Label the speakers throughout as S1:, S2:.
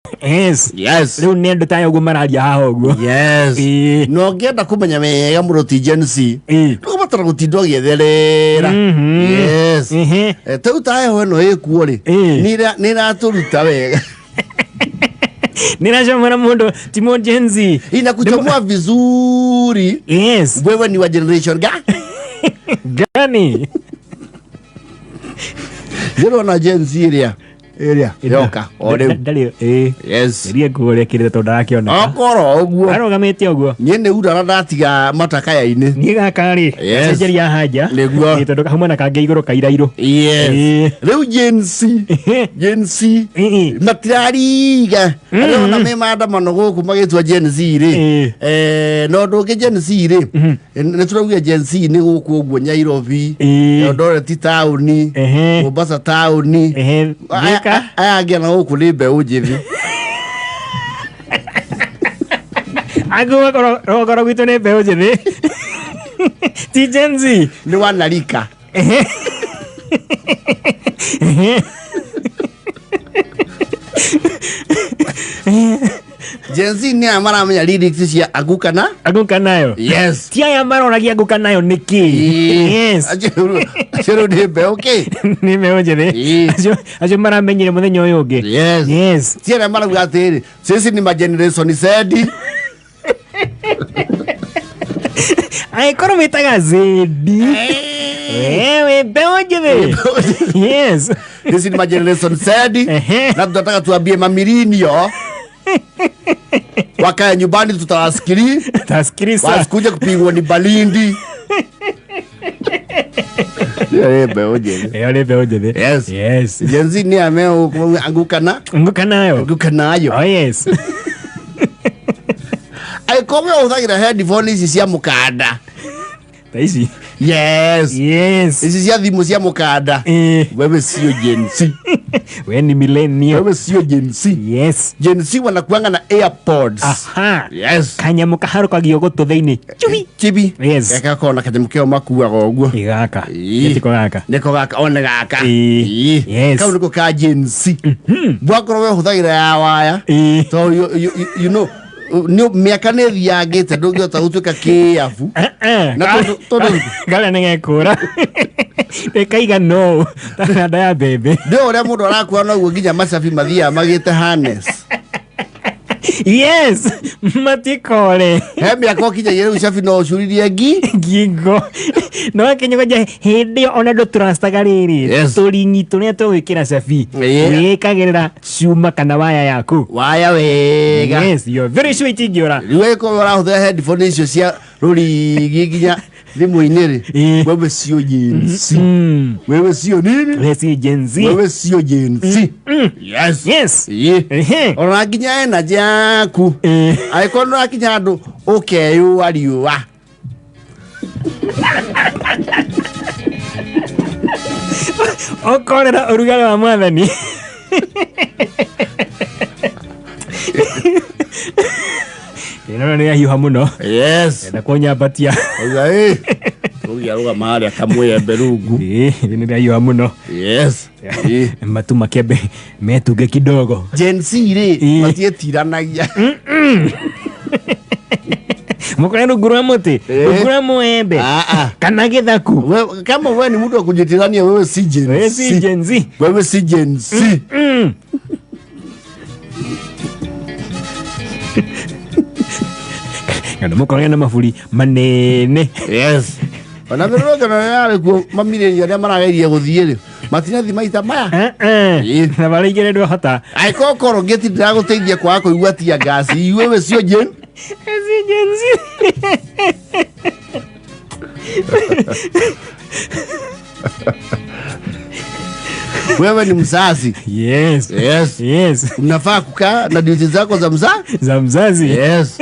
S1: Yes.
S2: Yes.
S1: Leo nendo tayo gumaraja haho.
S2: Yes. No ngenda kumenya mega muno ti Gen Z. Tukubatara gutindo githerera. Yes. Tau tayo no ekuo ri. Nira turuta wega.
S1: Ninashamana mundo timo Gen Z.
S2: Inakuchomwa vizuri.
S1: Yes.
S2: Wewe ni wa generation
S1: gani?
S2: Zero na Gen Z area yoka ore
S1: dali
S2: yes
S1: ria kuoria kirire to ndakiona
S2: akoro oguo
S1: arogamete oguo
S2: nyene ura ndatiga mataka ya ine
S1: ni gakari sejeria haja
S2: niguo
S1: to hamwe na kange iguru kairairo
S2: yes reu Gen Z matirariga arona me maandamano guku magitwa Gen Z ri no nduge Gen Z ri ni turauga Gen Z ni guku oguo Nyairobi Eldoret town Mombasa town aya ngena huku ni mbeu njithi
S1: agwa rogoro gitu ni mbeu njithi ti Gen Z
S2: ni wanarika Gen Z ni amara menya lyrics cia aguka nayo yes
S1: ti aya maroragia aguka nayo niki yes
S2: acero ni mbeu
S1: ni mbeu njithi acio maramenyire muthenya uyu ungi yes
S2: ti aya marauga atiri sisi ni ma generation Z
S1: ai koro mitaga zedi wewe mbeu njithi yes
S2: sisi ni ma generation Z na tunataka tuambie mamilinio wakaya nyumbani tutawasikiliza wasikuje kupigwa ni Balindi mbeu njithi yes Gen Z ni ameo anguka nayo
S1: oh yes
S2: ai komwe uthagira headphone ici cia mukanda
S1: taisi
S2: yes ici cia thimu cia mukanda wewe sio Gen Z
S1: wewe ni millennial
S2: wewe sio Gen Z
S1: yes
S2: Gen Z wanakuanga na AirPods yes
S1: kanyamu kaharuka giogo to theini
S2: chibi
S1: yes
S2: eka kona kanyamu keo makuaga oguo
S1: igaka niko gaka
S2: one gaka
S1: yes
S2: kau niko ka Gen Z bwakoro we huthagira ya waya so you know no miaka ne thiangite ndungihota gutuika kiafu
S1: na todo gala ningekura ekaiga no tanda ya bebe
S2: ndio ule mundu arakuwa no guo nginya macabi mathia magite harness
S1: yes matikore
S2: he miaka okinya yere ucabi no ucuririe
S1: ngingo no kinyoja hindi ona ndo transtagariri turingi turia twikira cabi wikagirira cuma kana waya yaku
S2: waya wega
S1: yes you're very sweet ngiora
S2: riwe ko urahutha headphone icio cia rurigi nginya thimu-ini ri wewe sio Gen Z wewe sio nini
S1: wewe sio Gen Z
S2: wewe sio Gen Z yes ona nginya energy yaku aikono akinya andu ukeyu ariwa
S1: okorera urugara wa mwathani ino ni ahiuha muno
S2: yes
S1: na kunyambatia
S2: oya ugiaruga mahali akamwembe rungu
S1: ni ahiuha muno
S2: yes
S1: matu makebe metuge kidogo
S2: Gen Z ri matietiranagia
S1: mukora ngurwa muti ngurwa muembe kana githaku
S2: kama wewe ni mtu wa kujitirania wewe si Gen Z wewe si Gen Z
S1: kana mukora na mafuri manene
S2: yes ona biroga na yale ku mamire ya maragerie guthie ri matinathi maita maya
S1: na barigere ndo hata
S2: ai kokoro ngeti ndaguteithia kwa kuigua tia gasi wewe sio Gen
S1: Z
S2: wewe ni mzazi
S1: yes
S2: unafaa kukaa na duty zako za
S1: mzazi
S2: yes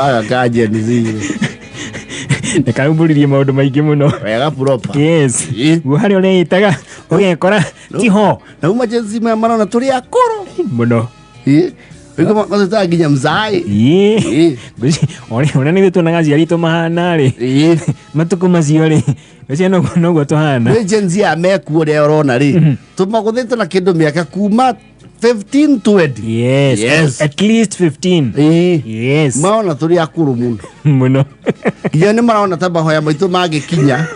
S2: ala kaje nizire
S1: nekarumburirie maundu maingi muno
S2: wega proper
S1: yes guhari ole itaga ugekora tiho
S2: na uma Gen Z marona turi akoro
S1: muno
S2: Wiko mazita nginya mzai.
S1: Ona ni tuonaga aciari mahana ri matuko macio ri acio noguo tuhana
S2: we Gen Z amekuo ria urona ri tumaguthite na kindu miaka kuma 15 to 20.
S1: Yes. At least 15. Yes.
S2: Maona turi akuru muno
S1: muno
S2: nginya ni marona ta mahoya maitu magikinya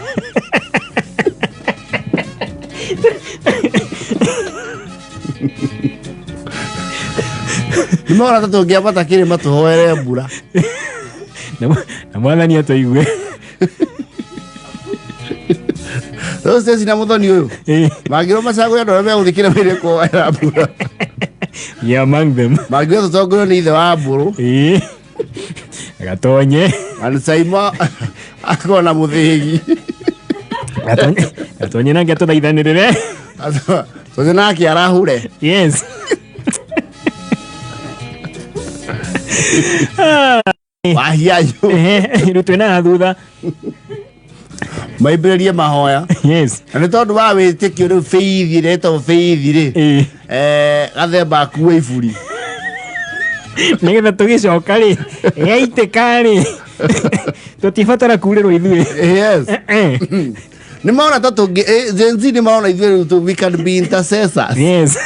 S2: ni maona ta tungiambata kirima tuhoere mbura
S1: na mwathani atoigue
S2: Those sina muthoni uyu magiro macago ya ndore guthikira wire ko era mbura
S1: among them
S2: magiro tutongoro ni ithe wa mburu
S1: gatonye
S2: ansaima akona muthigi
S1: gatonye na ngeto thaithanirire
S2: Sojo nake arahure.
S1: Yes.
S2: Wahiayo.
S1: Rutwe na thutha.
S2: Maibererie mahoya.
S1: Yes.
S2: Na tondu wa witikio riu feithi reto feithi ri. Gathemba akuwe iburi.
S1: Nigetha tugicoka ri yaiteka ri tutibatara kurirwo ithuĩ.
S2: Yes. Ni maona tatu Gen Z ni maona ithuĩ we can be intercessors.
S1: Yes.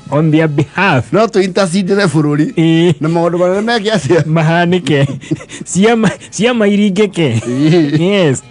S1: On their behalf.
S2: No to intercede na bururi. Na maundu marĩa meke acia
S1: mahanike. Ciama iringĩke. Yes.